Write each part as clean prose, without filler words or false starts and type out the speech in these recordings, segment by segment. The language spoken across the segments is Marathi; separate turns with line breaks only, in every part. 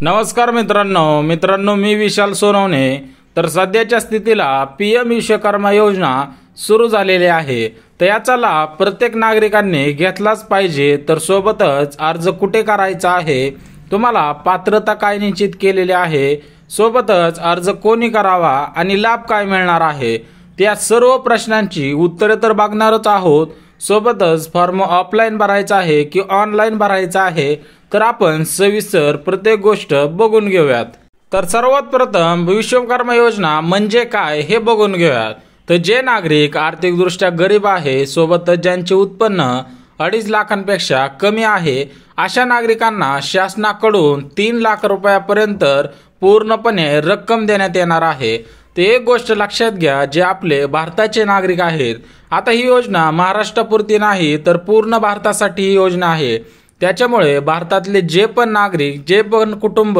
नमस्कार मित्रांनो मी विशाल सोनवणे। तर सध्याच्या स्थितीला पीएम विश्वकर्मा योजना सुरू झालेली आहे। तर याचा लाभ प्रत्येक नागरिकांनी घेतलाच पाहिजे। तर सोबतच अर्ज कुठे करायचा आहे, तुम्हाला पात्रता काय निश्चित केलेली आहे, सोबतच अर्ज कोणी करावा आणि लाभ काय मिळणार आहे, त्या सर्व प्रश्नांची उत्तरे तर बघणारच आहोत। सोबतच फॉर्म ऑफलाईन भरायचा आहे की ऑनलाईन भरायचा आहे, तर आपण सविस्तर प्रत्येक गोष्ट बघून घेऊयात। तर सर्वात प्रथम विश्वकर्मा योजना म्हणजे काय हे बघून घेऊयात। तर जे नागरिक आर्थिकदृष्ट्या गरीब आहे, सोबतच ज्यांचे उत्पन्न 2.5 लाखांपेक्षा कमी आहे, अशा नागरिकांना शासनाकडून 3 लाख रुपयापर्यंत पूर्णपणे रक्कम देण्यात येणार आहे। ते एक गोष्ट लक्षात घ्या, जे आपले भारताचे नागरिक आहेत, आता ही योजना महाराष्ट्रापुरती नाही तर पूर्ण भारतासाठी ही योजना आहे। त्याच्यामुळे भारतातले जे पण नागरिक, जे पण कुटुंब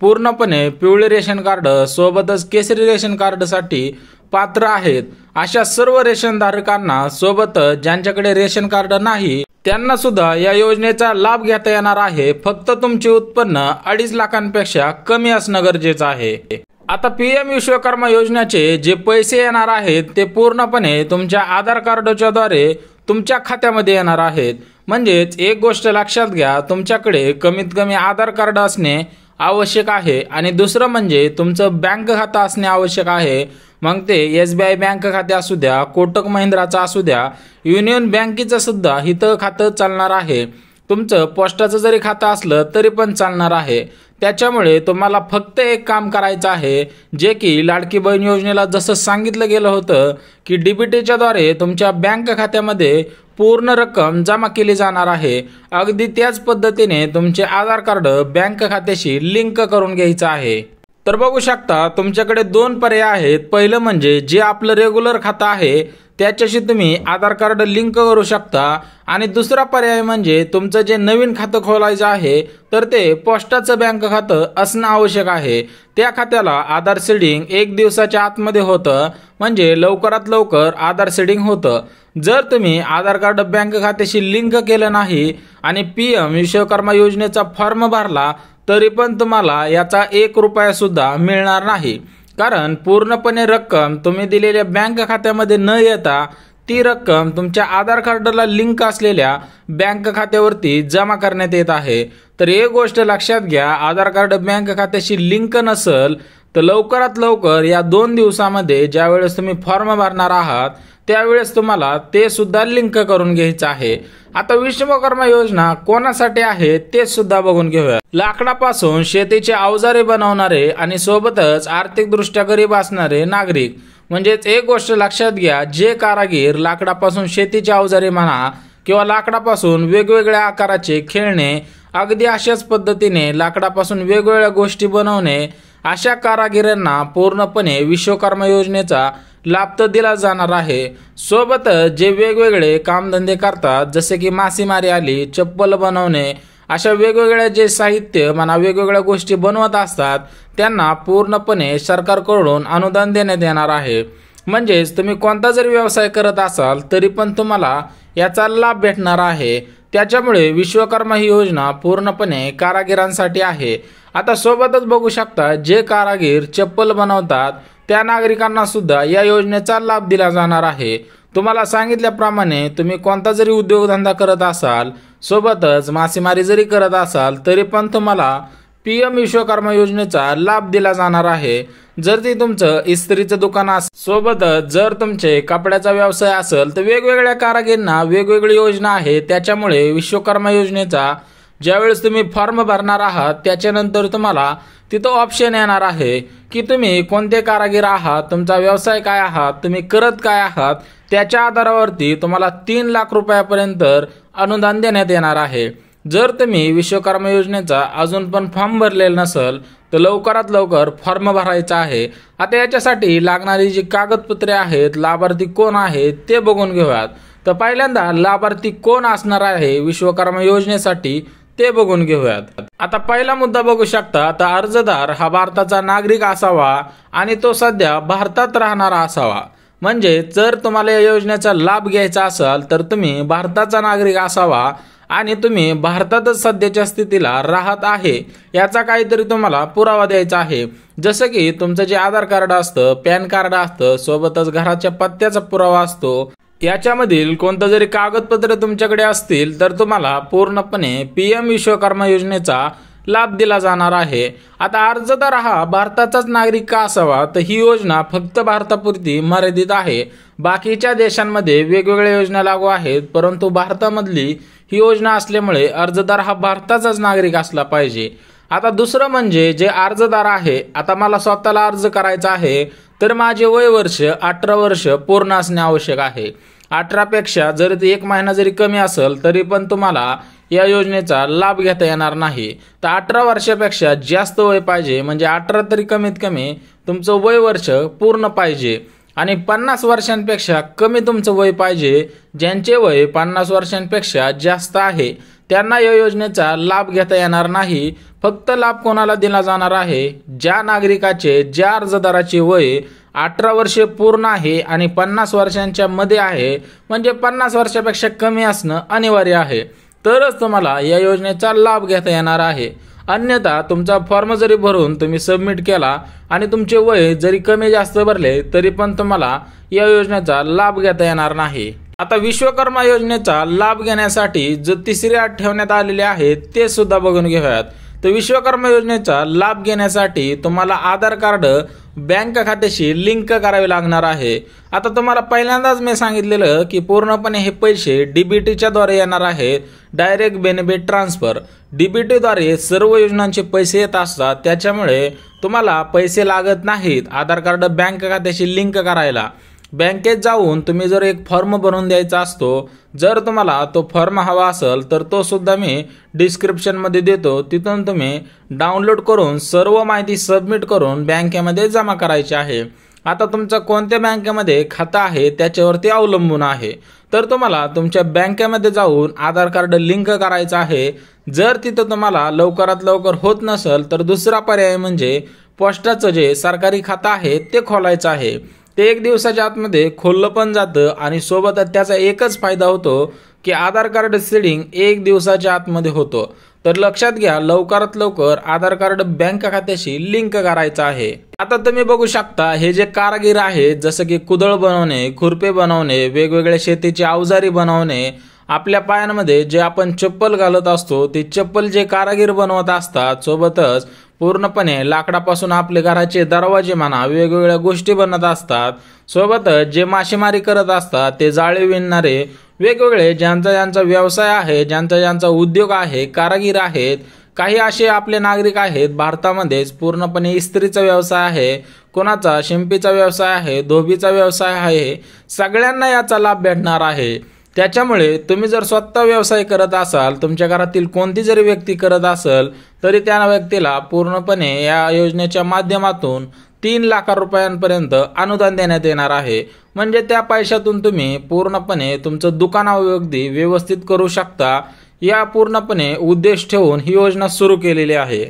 पूर्णपणे पिवळे रेशन कार्ड सोबतच केसरी रेशन कार्डसाठी पात्र आहेत, अशा सर्व रेशन धारकांना, सोबतच ज्यांच्याकडे रेशन कार्ड नाही त्यांना सुद्धा या योजनेचा लाभ घेता येणार आहे। फक्त तुमचे उत्पन्न 2.5 लाखांपेक्षा कमी असणं गरजेचं आहे। आता पीएम विश्वकर्मा योजनेचे जे पैसे येणार आहेत ते पूर्णपणे तुमच्या आधार कार्डच्या द्वारे तुमच्या खात्यामध्ये येणार आहेत। म्हणजेच एक गोष्ट लक्षात घ्या, तुमच्याकडे कमीत कमी आधार कार्ड असणे आवश्यक आहे आणि दुसरं म्हणजे तुमचं बँक खातं असणे आवश्यक आहे। मग ते SBI बँक खाते असू द्या, कोटक महिंद्राचा असू द्या, युनियन बँकेचं सुद्धा हिथं खातं चालणार आहे। तुमचं पोस्टाचं जरी खातं असलं तरी पण चालणार आहे। त्याच्यामुळे तुम्हाला फक्त एक काम करायचं आहे, जे की लाडकी बहीण योजनेला जसं सांगितलं गेलं होतं की DBTच्या द्वारे तुमच्या बँक खात्यामध्ये पूर्ण रक्कम जमा केली जाणार आहे। अगदी त्याच पद्धतीने तुमचे आधार कार्ड बँक खात्याशी लिंक करून घ्यायचं आहे। तर बघू शकता, तुमच्याकडे 2 पर्याय आहेत। पहिलं म्हणजे जे आपलं रेग्युलर खातं आहे त्याच्याशी तुम्ही आधार कार्ड लिंक करू शकता, आणि दुसरा पर्याय म्हणजे तुमचं जे नवीन खातं खोलायचं आहे तर ते पोस्टाचं बँक खातं असणं आवश्यक आहे। त्या खात्याला आधार सीडिंग 1 दिवसाच्या आतमध्ये होतं, म्हणजे लवकरात लवकर आधार सीडिंग होतं। जर तुम्ही आधार कार्ड बँक खात्याशी लिंक केलं नाही आणि पीएम विश्वकर्मा योजनेचा फॉर्म भरला तरी पण तुम्हाला याचा 1 रुपया सुद्धा मिळणार नाही, कारण पूर्णपणे रक्कम तुम्ही दिलेल्या बँक खात्यामध्ये न येता ती रक्कम तुमच्या आधार कार्डला लिंक असलेल्या बँक खात्यावरती जमा करण्यात येत आहे। तर एक गोष्ट लक्षात घ्या, आधार कार्ड बँक खात्याशी लिंक नसेल तर लवकरात लवकर या 2 दिवसामध्ये ज्यावेळेस तुम्ही फॉर्म भरणार आहात त्यावेळेस तुम्हाला ते सुद्धा लिंक करून घ्यायचं आहे। आता विश्वकर्मा योजना कोणासाठी आहे ते सुद्धा बघून घेऊया। लाकडापासून शेतीचे अवजारे बनवणारे आणि सोबतच आर्थिकदृष्ट्या गरीब असणारे नागरिक, म्हणजेच एक गोष्ट लक्षात घ्या, जे कारागीर लाकडापासून शेतीचे अवजारे म्हणा किंवा लाकडापासून वेगवेगळ्या आकाराचे खेळणे, अगदी अशाच पद्धतीने लाकडापासून वेगवेगळ्या गोष्टी बनवणे, अशा कारागिरांना पूर्णपणे विश्वकर्मा योजनेचा लाभ तर दिला जाणार आहे। सोबतच जे वेगवेगळे कामधंदे करतात, जसे की मासेमारी आली, चप्पल बनवणे, अशा वेगवेगळ्या जे साहित्य म्हणा वेगवेगळ्या गोष्टी बनवत असतात त्यांना पूर्णपणे सरकारकडून अनुदान देण्यात येणार आहे। म्हणजेच तुम्ही कोणता जरी व्यवसाय करत असाल तरी पण तुम्हाला याचा लाभ भेटणार आहे। त्याच्यामुळे विश्वकर्मा ही योजना पूर्णपणे कारागिरांसाठी आहे। आता सोबतच बघू शकता, जे कारागीर चप्पल बनवतात त्या नागरिकांना सुद्धा या योजनेचा लाभ दिला जाणार आहे। तुम्हाला सांगितल्याप्रमाणे तुम्ही कोणता जरी उद्योगधंदा करत असाल, सोबतच मासेमारी जरी करत असाल तरी पण तुम्हाला पीएम विश्वकर्मा योजनेचा लाभ दिला जाणार आहे। जर ते तुमचं इस्त्रीचं दुकान असेल, सोबतच जर तुमचे कपड्याचा व्यवसाय असेल, तर वेगवेगळ्या कारागिरांना वेगवेगळी योजना आहे। त्याच्यामुळे विश्वकर्मा योजनेचा ज्यावेळेस तुम्ही फॉर्म भरणार आहात त्याच्यानंतर तुम्हाला तिथं ऑप्शन येणार आहे की तुम्ही कोणते कारागीर आहात, तुमचा व्यवसाय काय आहात, तुम्ही करत काय आहात, त्याच्या आधारावरती तुम्हाला 3 लाख रुपयापर्यंत अनुदान देण्यात येणार आहे। जर तुम्ही विश्वकर्मा योजनेचा अजून पण फॉर्म भरलेला नसेल तर लवकरात लवकर फॉर्म भरायचा आहे। आता याच्यासाठी लागणारी जी कागदपत्रे आहेत, लाभार्थी कोण आहेत ते बघून घेऊयात। तर पहिल्यांदा लाभार्थी कोण असणार आहे विश्वकर्मा योजनेसाठी ते बघून घेऊयात। आता पहिला मुद्दा बघू शकता, तर अर्जदार हा भारताचा नागरिक असावा आणि तो सध्या भारतात राहणारा असावा। म्हणजे जर तुम्हाला या योजनेचा लाभ घ्यायचा असेल तर तुम्ही भारताचा नागरिक असावा आणि तुम्ही भारतातच सध्याच्या स्थितीला राहत आहे याचा काहीतरी तुम्हाला पुरावा द्यायचा आहे। जसं की तुमचं जे आधार कार्ड असतं, पॅन कार्ड असतं, सोबतच घराच्या पत्त्याचा पुरावा असतो, याच्यामधील कोणतं जरी कागदपत्र तुमच्याकडे असतील तर तुम्हाला पूर्णपणे पीएम विश्वकर्मा योजनेचा लाभ दिला जाणार आहे। आता अर्जदार हा भारताचाच नागरिक का असावा, तर ही योजना फक्त भारतापुरती मर्यादित आहे। बाकीच्या देशांमध्ये वेगवेगळ्या योजना लागू आहेत, परंतु भारतामधली ही योजना असल्यामुळे अर्जदार हा भारताचाच नागरिक असला पाहिजे। आता दुसरं म्हणजे जे अर्जदार आहे, आता मला स्वतःला अर्ज करायचा आहे तर माझे वय वर्ष 18 वर्ष पूर्ण असणे आवश्यक आहे। 18 पेक्षा जर ते 1 महिना जरी कमी असेल तरी पण तुम्हाला या योजनेचा लाभ घेता येणार नाही। तर 18 वर्षापेक्षा जास्त वय पाहिजे, म्हणजे 18 तरी कमीत कमी तुमचं वय वर्ष पूर्ण पाहिजे आणि 50 वर्षांपेक्षा कमी तुमचं वय पाहिजे। ज्यांचे वय 50 वर्षांपेक्षा जास्त आहे त्यांना या योजनेचा लाभ घेता येणार नाही। फक्त लाभ कोणाला दिला जाणार आहे, ज्या नागरिकाचे, ज्या अर्जदाराचे वय 18 वर्षे पूर्ण आहे आणि 50 वर्षांच्या मध्ये आहे, म्हणजे 50 वर्षापेक्षा कमी असणं अनिवार्य आहे, तरच तुम्हाला या योजनेचा लाभ घेता येणार आहे। अन्यथा तुमचा फॉर्म जरी भरून तुम्ही सबमिट केला आणि तुमचे वय जरी कमी जास्त भरले तरी पण तुम्हाला या योजनेचा लाभ घेता येणार नाही। आता विश्वकर्मा योजनेचा लाभ घेण्यासाठी जो तिसरी अट ठेवण्यात आलेली आहे ते सुद्धा बघून घेऊयात। तर विश्वकर्मा योजनेचा लाभ घेण्यासाठी तुम्हाला आधार कार्ड बँक खात्याशी लिंक करावे लागणार आहे। आता तुम्हाला पहिल्यांदाच मी सांगितलेलं की पूर्णपणे हे पैसे डीबीटीच्या द्वारे येणार आहेत, डायरेक्ट बेनिफिट ट्रान्सफर। डीबीटी द्वारे सर्व योजनांचे पैसे येत असतात, त्याच्यामुळे तुम्हाला पैसे लागत नाहीत आधार कार्ड बँक खात्याशी लिंक करायला। बँकेत जाऊन तुम्ही जर एक फॉर्म भरून द्यायचा असतो, जर तुम्हाला तो फॉर्म हवा असेल तर तो सुद्धा मी डिस्क्रिप्शन मध्ये देतो, तिथून तुम्ही डाउनलोड करून सर्व माहिती सबमिट करून बँकेमध्ये जमा करायची आहे। आता तुमचं कोणत्या बँकेमध्ये खातं आहे त्याच्यावरती अवलंबून आहे। तर तुम्हाला तुमच्या बँकेमध्ये जाऊन आधार कार्ड लिंक करायचं आहे। जर तिथं तुम्हाला लवकरात लवकर होत नसेल तर दुसरा पर्याय म्हणजे पोस्टाचं जे सरकारी खातं आहे ते खोलायचं आहे। ते 1 दिवसाच्या आतमध्ये खोललं पण जातं आणि सोबतच त्याचा एकच फायदा होतो की आधार कार्ड सीडिंग 1 दिवसाच्या आतमध्ये होतो। तर लक्षात घ्या, लवकरात लवकर आधार कार्ड बँक खात्याशी लिंक करायचं आहे। आता तुम्ही बघू शकता हे जे कारागीर आहेत, जसं की कुदळ बनवणे, खुरपे बनवणे, वेगवेगळ्या शेतीची अवजारी बनवणे, आपल्या पायांमध्ये जे आपण चप्पल घालत असतो ते चप्पल जे कारागीर बनवत असतात, सोबतच पूर्णपणे लाकडापासून आपले घराचे दरवाजे म्हणा वेगवेगळ्या गोष्टी बनत असतात, सोबतच जे मासेमारी करत असतात, ते जाळे विणणारे, वेगवेगळे ज्यांचा व्यवसाय आहे, ज्यांचा उद्योग आहे, कारागीर आहेत, काही असे आपले नागरिक आहेत भारतामध्येच पूर्णपणे इस्त्रीचा व्यवसाय आहे, कोणाचा शिंपीचा व्यवसाय आहे, धोबीचा व्यवसाय आहे, सगळ्यांना याचा लाभ भेटणार आहे। त्याच्यामुळे तुम्ही जर स्वतः व्यवसाय करत असाल, तुमच्या घरातील कोणती जरी व्यक्ती करत असेल तरी त्या व्यक्तीला पूर्णपणे या योजनेच्या माध्यमातून 3 लाख रुपयांपर्यंत अनुदान देण्यात येणार आहे। म्हणजे त्या पैशातून तुम्ही पूर्णपणे तुमचं दुकान अगदी व्यवस्थित करू शकता। या पूर्णपणे उद्देश ठेवून ही योजना सुरू केलेली आहे।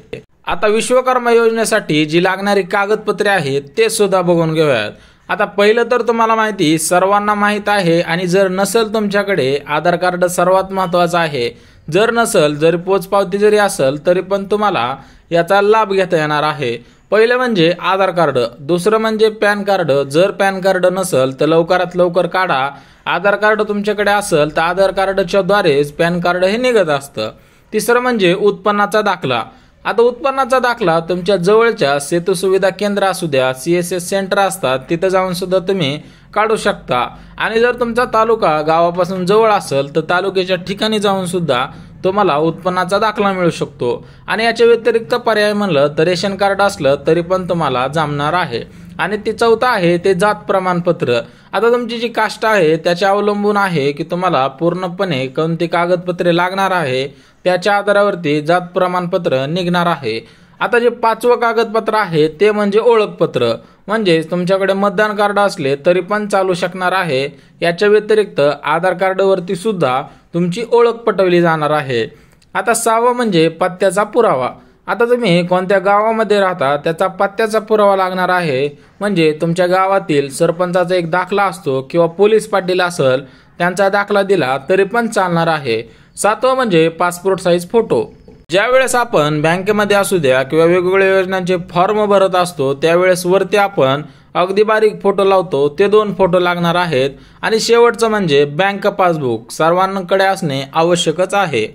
आता विश्वकर्मा योजनेसाठी जी लागणारी कागदपत्रे आहेत ते सुद्धा बघून घेऊयात। आता पहिलं तर तुम्हाला माहिती सर्वांना माहित आहे, आणि जर नसेल तुमच्याकडे आधार कार्ड सर्वात महत्त्वाचं आहे। जर नसेल, जरी पोचपावती जरी असेल तरी पण तुम्हाला याचा लाभ घेता येणार आहे। पहिलं म्हणजे आधार कार्ड, दुसरं म्हणजे पॅन कार्ड। जर पॅन कार्ड नसेल तर लवकरात लवकर काढा। आधार कार्ड तुमच्याकडे असेल तर आधार कार्डच्या द्वारेच पॅन कार्ड हे निघत असतं। तिसरं म्हणजे उत्पन्नाचा दाखला। आता उत्पन्नाचा दाखला तुमच्या जवळच्या सेतू सुविधा केंद्र असू द्या, CSS सेंटर असतात, तिथे जाऊन सुद्धा तुम्ही काढू शकता। आणि जर तुमचा तालुका गावापासून जवळ असेल तर तालुक्याच्या ठिकाणी जाऊन सुद्धा तुम्हाला उत्पन्नाचा दाखला मिळू शकतो। आणि याच्या व्यतिरिक्त पर्याय म्हणलं तर रेशन कार्ड असलं तरी पण तुम्हाला जमणार आहे। आणि ते चौथं आहे ते जात प्रमाणपत्र। आता तुमची जी कास्ट आहे त्याच्या अवलंबून आहे की तुम्हाला पूर्णपणे कोणती कागदपत्रे लागणार आहे, त्याच्या आधारावरती जात प्रमाणपत्र निघणार आहे। आता जे 5वं कागदपत्र आहे ते म्हणजे ओळखपत्र, म्हणजे तुमच्याकडे मतदान कार्ड असले तरी पण चालू शकणार आहे। याच्या व्यतिरिक्त आधार कार्डवरती सुद्धा तुमची ओळख पटवली जाणार आहे। आता 6वं म्हणजे पत्त्याचा पुरावा। आता तुम्ही कोणत्या गावामध्ये राहता त्याचा पत्त्याचा पुरावा लागणार आहे, म्हणजे तुमच्या गावातील सरपंचाचा एक दाखला असतो किंवा पोलीस पाटील असेल त्यांचा दाखला दिला तरी पण चालणार आहे। 7वं म्हणजे पासपोर्ट साईज फोटो। ज्यावेळेस आपण बँकेमध्ये असू द्या किंवा वेगवेगळ्या योजनांचे फॉर्म भरत असतो त्यावेळेस वरती आपण अगदी बारीक फोटो लावतो, ते 2 फोटो लागणार आहेत। आणि शेवटचं म्हणजे बँक पासबुक सर्वांकडे असणे आवश्यकच आहे।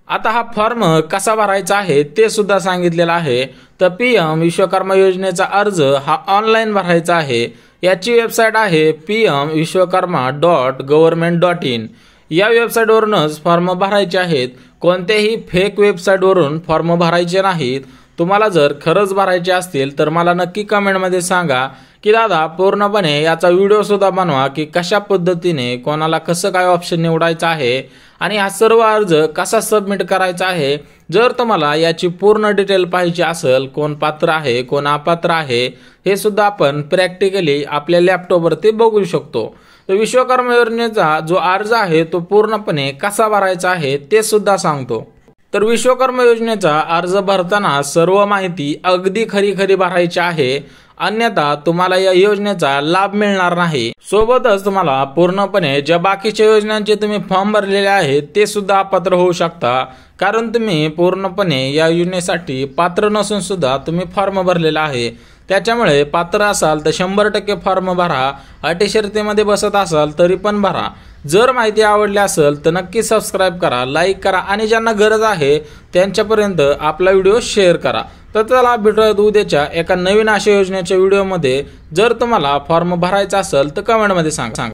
आता हा फॉर्म कसा भरायचा आहे ते सुद्धा सांगितलेलं आहे। तर PM विश्वकर्मा योजनेचा अर्ज हा ऑनलाईन भरायचा आहे। याची वेबसाईट आहे pmvishwakarma.government.in। या वेबसाईटवरूनच फॉर्म भरायचे आहेत। कोणत्याही फेक वेबसाईटवरून फॉर्म भरायचे नाहीत। तुम्हाला जर खरंच भरायचे असतील तर मला नक्की कमेंटमध्ये सांगा की दादा पूर्णपणे याचा व्हिडिओ सुद्धा बनवा की कशा पद्धतीने कोणाला कसं काय ऑप्शन निवडायचा आहे आणि हा सर्व अर्ज कसा सबमिट करायचा आहे। जर तुम्हाला याची पूर्ण डिटेल पाहिजे असेल, कोण पात्र आहे कोण अपात्र आहे हे सुद्धा आपण प्रॅक्टिकली आपल्या लॅपटॉपवरती बघू शकतो। तर विश्वकर्मा योजनेचा जो अर्ज आहे तो पूर्णपणे कसा भरायचा आहे ते सुद्धा सांगतो। तर विश्वकर्मा योजनेचा अर्ज भरताना सर्व माहिती अगदी खरी भरायची आहे, अन्यथा तुम्हाला या योजनेचा लाभ मिळणार नाही। सोबतच तुम्हाला पूर्णपणे ज्या बाकीच्या योजनांचे तुम्ही फॉर्म भरलेले आहेत ते सुद्धा अपात्र होऊ शकता, कारण तुम्ही पूर्णपणे या योजनेसाठी पात्र नसून सुद्धा तुम्ही फॉर्म भरलेला आहे। त्याच्यामुळे पात्र असाल तर 100% फॉर्म भरा, अटी शर्तीमध्ये बसत असाल तरी पण भरा। जर माहिती आवडली असेल तर नक्की सबस्क्राईब करा, लाईक करा आणि ज्यांना गरज आहे त्यांच्यापर्यंत आपला व्हिडिओ शेअर करा। तर चला भेटूया उद्याच्या एका नवीन अशा योजनेच्या व्हिडिओमध्ये। जर तुम्हाला फॉर्म भरायचा असेल तर कमेंटमध्ये सांगा।